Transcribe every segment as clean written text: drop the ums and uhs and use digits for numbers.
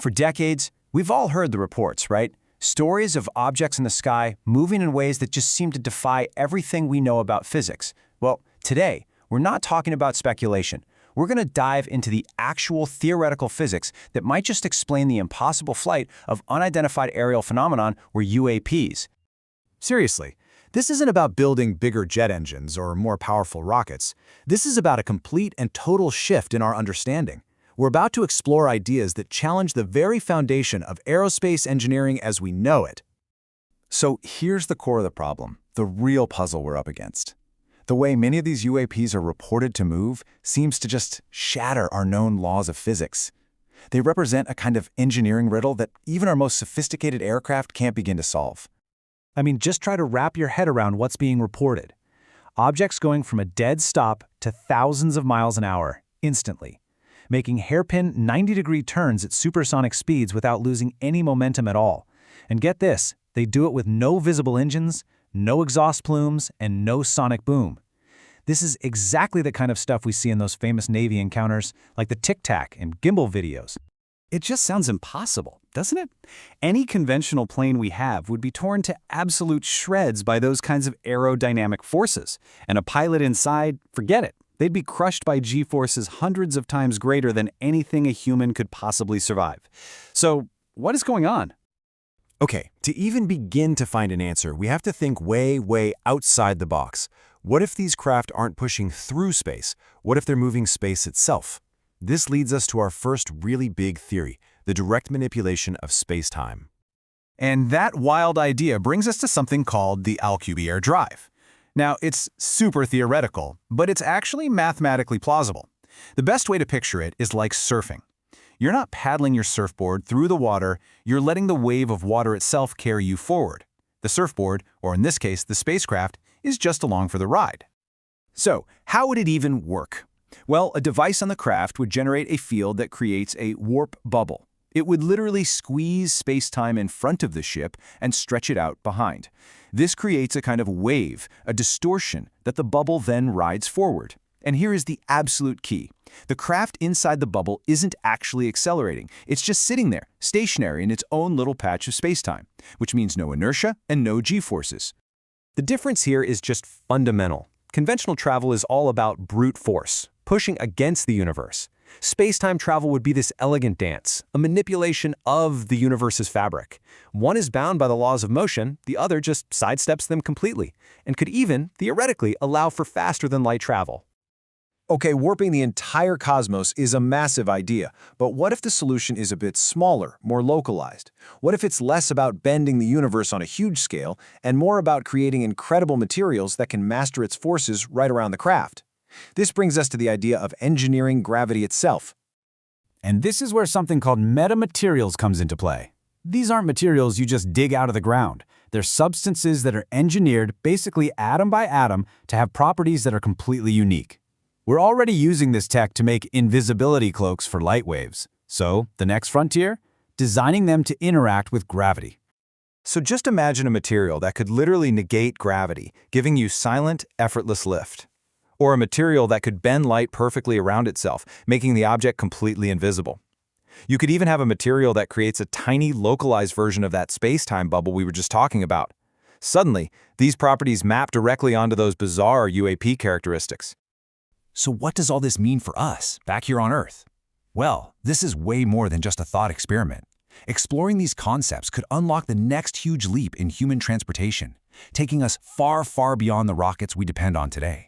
For decades, we've all heard the reports, right? Stories of objects in the sky moving in ways that just seem to defy everything we know about physics. Well, today, we're not talking about speculation. We're going to dive into the actual theoretical physics that might just explain the impossible flight of unidentified aerial phenomenon, or UAPs. Seriously, this isn't about building bigger jet engines or more powerful rockets. This is about a complete and total shift in our understanding. We're about to explore ideas that challenge the very foundation of aerospace engineering as we know it. So here's the core of the problem, the real puzzle we're up against. The way many of these UAPs are reported to move seems to just shatter our known laws of physics. They represent a kind of engineering riddle that even our most sophisticated aircraft can't begin to solve. I mean, just try to wrap your head around what's being reported. Objects going from a dead stop to thousands of miles an hour, instantly, making hairpin 90-degree turns at supersonic speeds without losing any momentum at all. And get this, they do it with no visible engines, no exhaust plumes, and no sonic boom. This is exactly the kind of stuff we see in those famous Navy encounters, like the Tic Tac and gimbal videos. It just sounds impossible, doesn't it? Any conventional plane we have would be torn to absolute shreds by those kinds of aerodynamic forces, and a pilot inside, forget it. They'd be crushed by G-forces hundreds of times greater than anything a human could possibly survive. So, what is going on? Okay, to even begin to find an answer, we have to think way, way outside the box. What if these craft aren't pushing through space? What if they're moving space itself? This leads us to our first really big theory, the direct manipulation of spacetime. And that wild idea brings us to something called the Alcubierre drive. Now, it's super theoretical, but it's actually mathematically plausible. The best way to picture it is like surfing. You're not paddling your surfboard through the water, you're letting the wave of water itself carry you forward. The surfboard, or in this case, the spacecraft, is just along for the ride. So, how would it even work? Well, a device on the craft would generate a field that creates a warp bubble. It would literally squeeze space-time in front of the ship and stretch it out behind. This creates a kind of wave, a distortion, that the bubble then rides forward. And here is the absolute key. The craft inside the bubble isn't actually accelerating. It's just sitting there, stationary in its own little patch of space-time, which means no inertia and no g-forces. The difference here is just fundamental. Conventional travel is all about brute force, pushing against the universe. Space-time travel would be this elegant dance, a manipulation of the universe's fabric. One is bound by the laws of motion, the other just sidesteps them completely, and could even, theoretically, allow for faster-than-light travel. Okay, warping the entire cosmos is a massive idea, but what if the solution is a bit smaller, more localized? What if it's less about bending the universe on a huge scale and more about creating incredible materials that can master its forces right around the craft? This brings us to the idea of engineering gravity itself. And this is where something called metamaterials comes into play. These aren't materials you just dig out of the ground. They're substances that are engineered basically atom by atom to have properties that are completely unique. We're already using this tech to make invisibility cloaks for light waves. So, the next frontier? Designing them to interact with gravity. So just imagine a material that could literally negate gravity, giving you silent, effortless lift. Or a material that could bend light perfectly around itself, making the object completely invisible. You could even have a material that creates a tiny, localized version of that space-time bubble we were just talking about. Suddenly, these properties map directly onto those bizarre UAP characteristics. So what does all this mean for us, back here on Earth? Well, this is way more than just a thought experiment. Exploring these concepts could unlock the next huge leap in human transportation, taking us far, far beyond the rockets we depend on today.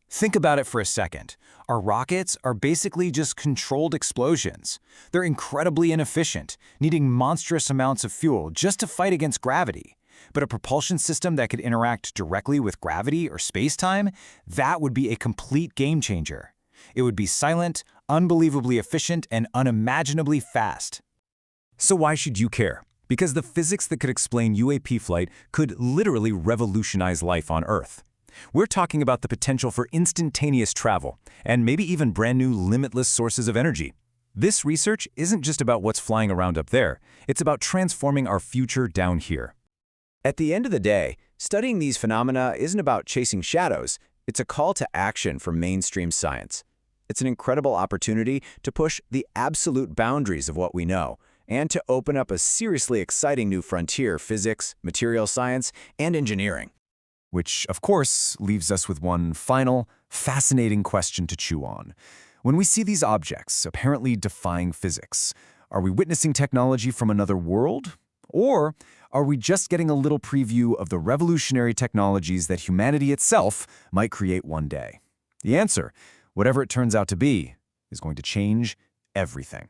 Think about it for a second. Our rockets are basically just controlled explosions. They're incredibly inefficient, needing monstrous amounts of fuel just to fight against gravity. But a propulsion system that could interact directly with gravity or space-time, that would be a complete game changer. It would be silent, unbelievably efficient, and unimaginably fast. So why should you care? Because the physics that could explain UAP flight could literally revolutionize life on Earth. We're talking about the potential for instantaneous travel, and maybe even brand new limitless sources of energy. This research isn't just about what's flying around up there, it's about transforming our future down here. At the end of the day, studying these phenomena isn't about chasing shadows, it's a call to action for mainstream science. It's an incredible opportunity to push the absolute boundaries of what we know, and to open up a seriously exciting new frontier: physics, material science, and engineering. Which, of course, leaves us with one final, fascinating question to chew on. When we see these objects apparently defying physics, are we witnessing technology from another world? Or are we just getting a little preview of the revolutionary technologies that humanity itself might create one day? The answer, whatever it turns out to be, is going to change everything.